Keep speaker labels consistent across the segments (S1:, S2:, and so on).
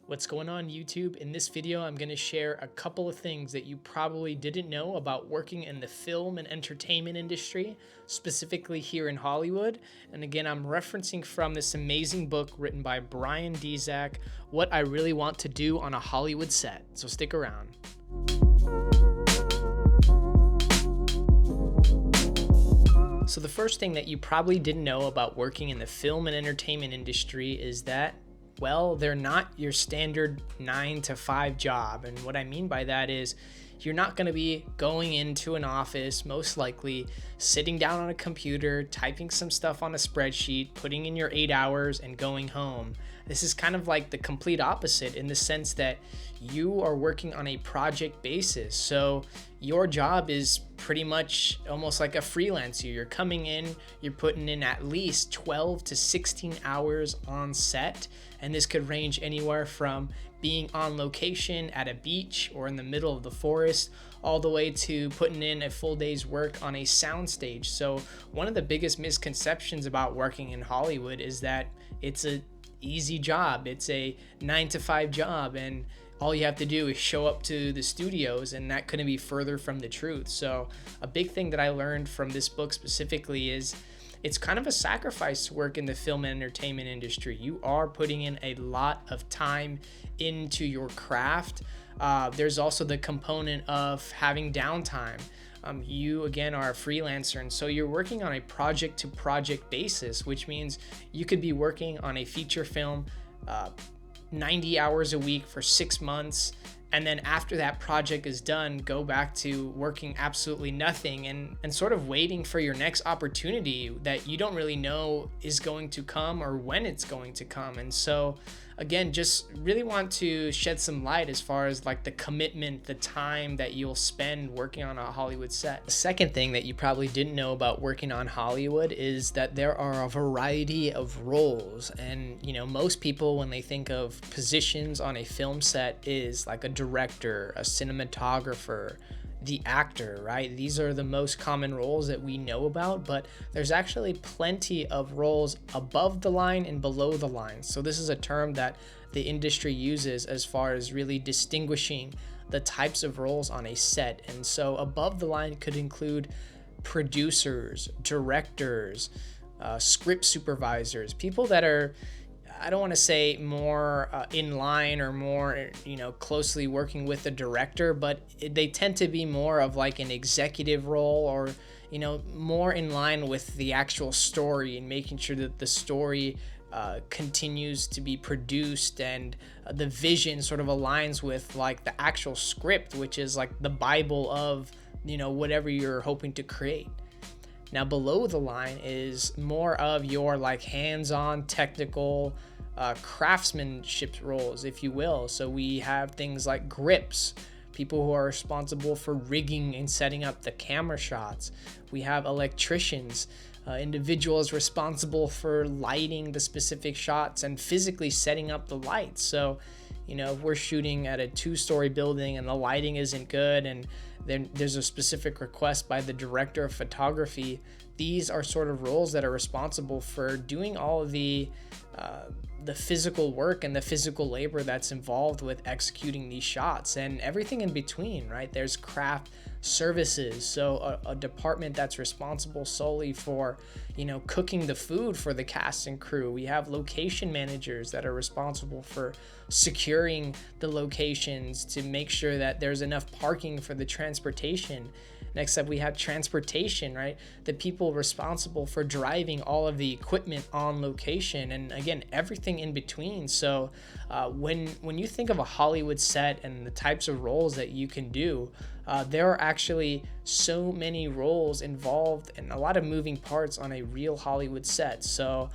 S1: What's going on YouTube? In this video, I'm going to share a couple of things that you probably didn't know about working in the film and entertainment industry, specifically here in Hollywood. And again, I'm referencing from this amazing book written by Dzyak, What I Really Want to Do on a Hollywood Set. So stick around. So the first thing that you probably didn't know about working in the film and entertainment industry is that, well, they're not your standard 9 to 5 job. And what I mean by that is you're not going to be going into an office, most likely sitting down on a computer, typing some stuff on a spreadsheet, putting in your 8 hours and going home. This is kind of like the complete opposite in the sense that you are working on a project basis. So your job is pretty much almost like a freelancer. You're coming in, you're putting in at least 12 to 16 hours on set. And this could range anywhere from being on location at a beach or in the middle of the forest, all the way to putting in a full day's work on a soundstage. So one of the biggest misconceptions about working in Hollywood is that it's a easy job. It's a 9 to 5 job, and all you have to do is show up to the studios, and that couldn't be further from the truth. So a big thing that I learned from this book specifically is it's kind of a sacrifice to work in the film and entertainment industry. You are putting in a lot of time into your craft. There's also the component of having downtime. You again are a freelancer, and so you're working on a project to project basis, which means you could be working on a feature film 90 hours a week for 6 months, and then after that project is done, go back to working absolutely nothing and sort of waiting for your next opportunity that you don't really know is going to come or when it's going to come. And so again, just really want to shed some light as far as like the commitment, the time that you'll spend working on a Hollywood set. The second thing that you probably didn't know about working on Hollywood is that there are a variety of roles. And most people, when they think of positions on a film set, is like a director, a cinematographer, the actor, right? These are the most common roles that we know about, but there's actually plenty of roles above the line and below the line. So this is a term that the industry uses as far as really distinguishing the types of roles on a set. And so above the line could include producers, directors, script supervisors, people that are, I don't want to say more in line or more, closely working with the director, but they tend to be more of like an executive role or, more in line with the actual story and making sure that the story continues to be produced and the vision sort of aligns with like the actual script, which is like the Bible of, whatever you're hoping to create. Now below the line is more of your like hands-on technical craftsmanship roles, if you will. So we have things like grips, people who are responsible for rigging and setting up the camera shots. We have electricians, individuals responsible for lighting the specific shots and physically setting up the lights. So if we're shooting at a 2-story building and the lighting isn't good and then there's a specific request by the director of photography, these are sort of roles that are responsible for doing all of the physical work and the physical labor that's involved with executing these shots and everything in between, right? There's craft services, so a department that's responsible solely for, cooking the food for the cast and crew. We have location managers that are responsible for securing the locations to make sure that there's enough parking for the transportation. Next up, we have transportation, right? The people responsible for driving all of the equipment on location, and again, everything in between. So when you think of a Hollywood set and the types of roles that you can do, there are actually so many roles involved and a lot of moving parts on a real Hollywood set. So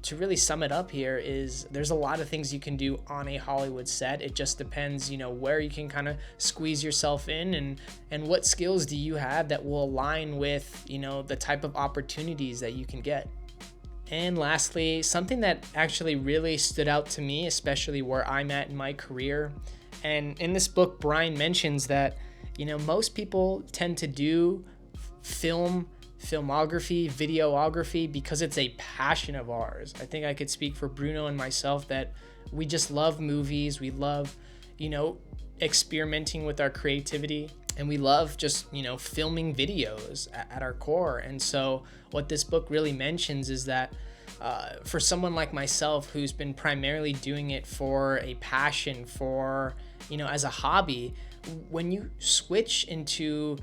S1: to really sum it up here is there's a lot of things you can do on a Hollywood set. It just depends, where you can kind of squeeze yourself in and what skills do you have that will align with, the type of opportunities that you can get. And lastly, something that actually really stood out to me, especially where I'm at in my career. And in this book, Brian mentions that, most people tend to do filmography, videography, because it's a passion of ours. I think I could speak for Bruno and myself that we just love movies. We love, experimenting with our creativity, and we love just, filming videos at our core. And so what this book really mentions is that for someone like myself who's been primarily doing it for a passion, for, as a hobby, when you switch into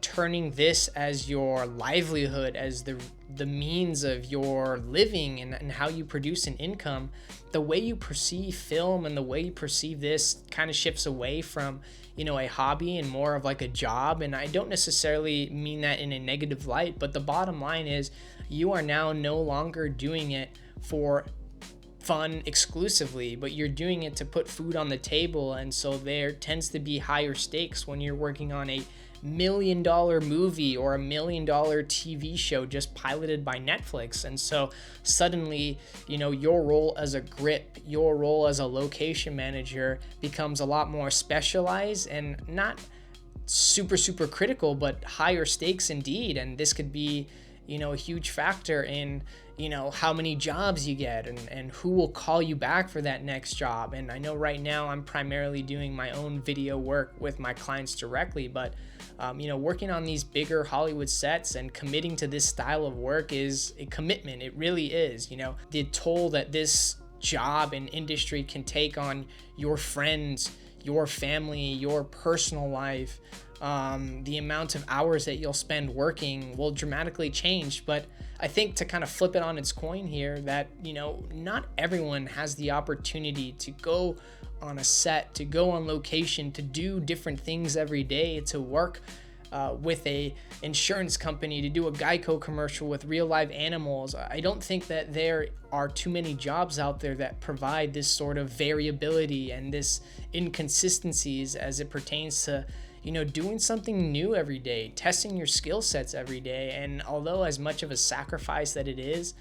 S1: turning this as your livelihood, as the means of your living, and how you produce an income, the way you perceive film and the way you perceive this kind of shifts away from, a hobby and more of like a job. And I don't necessarily mean that in a negative light, but the bottom line is you are now no longer doing it for fun exclusively, but you're doing it to put food on the table. And so there tends to be higher stakes when you're working on a $1 million movie or $1 million TV show just piloted by Netflix. And so suddenly, your role as a grip, your role as a location manager becomes a lot more specialized and not super critical, but higher stakes indeed. And this could be, a huge factor in, how many jobs you get, and who will call you back for that next job. And I know right now I'm primarily doing my own video work with my clients directly, but working on these bigger Hollywood sets and committing to this style of work is a commitment. It really is. The toll that this job and industry can take on your friends, your family, your personal life, the amount of hours that you'll spend working will dramatically change. But I think to kind of flip it on its coin here, that, not everyone has the opportunity to go on a set, to go on location, to do different things every day, to work with a insurance company, to do a Geico commercial with real live animals. I don't think that there are too many jobs out there that provide this sort of variability and this inconsistencies as it pertains to, doing something new every day, testing your skill sets every day. And although as much of a sacrifice that it is,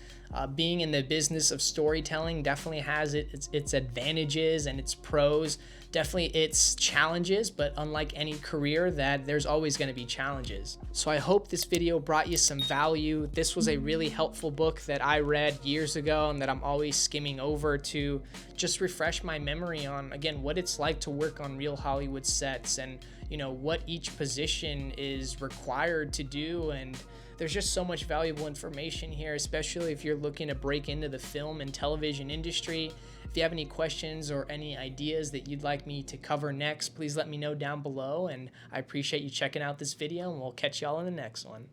S1: being in the business of storytelling definitely has its advantages and its pros, definitely its challenges, but unlike any career, that there's always going to be challenges. So I hope this video brought you some value. This was a really helpful book that I read years ago and that I'm always skimming over to just refresh my memory on, again, what it's like to work on real Hollywood sets, and what each position is required to do. And there's just so much valuable information here, especially if you're looking to break into the film and television industry. If you have any questions or any ideas that you'd like me to cover next, please let me know down below. And I appreciate you checking out this video, and we'll catch y'all in the next one.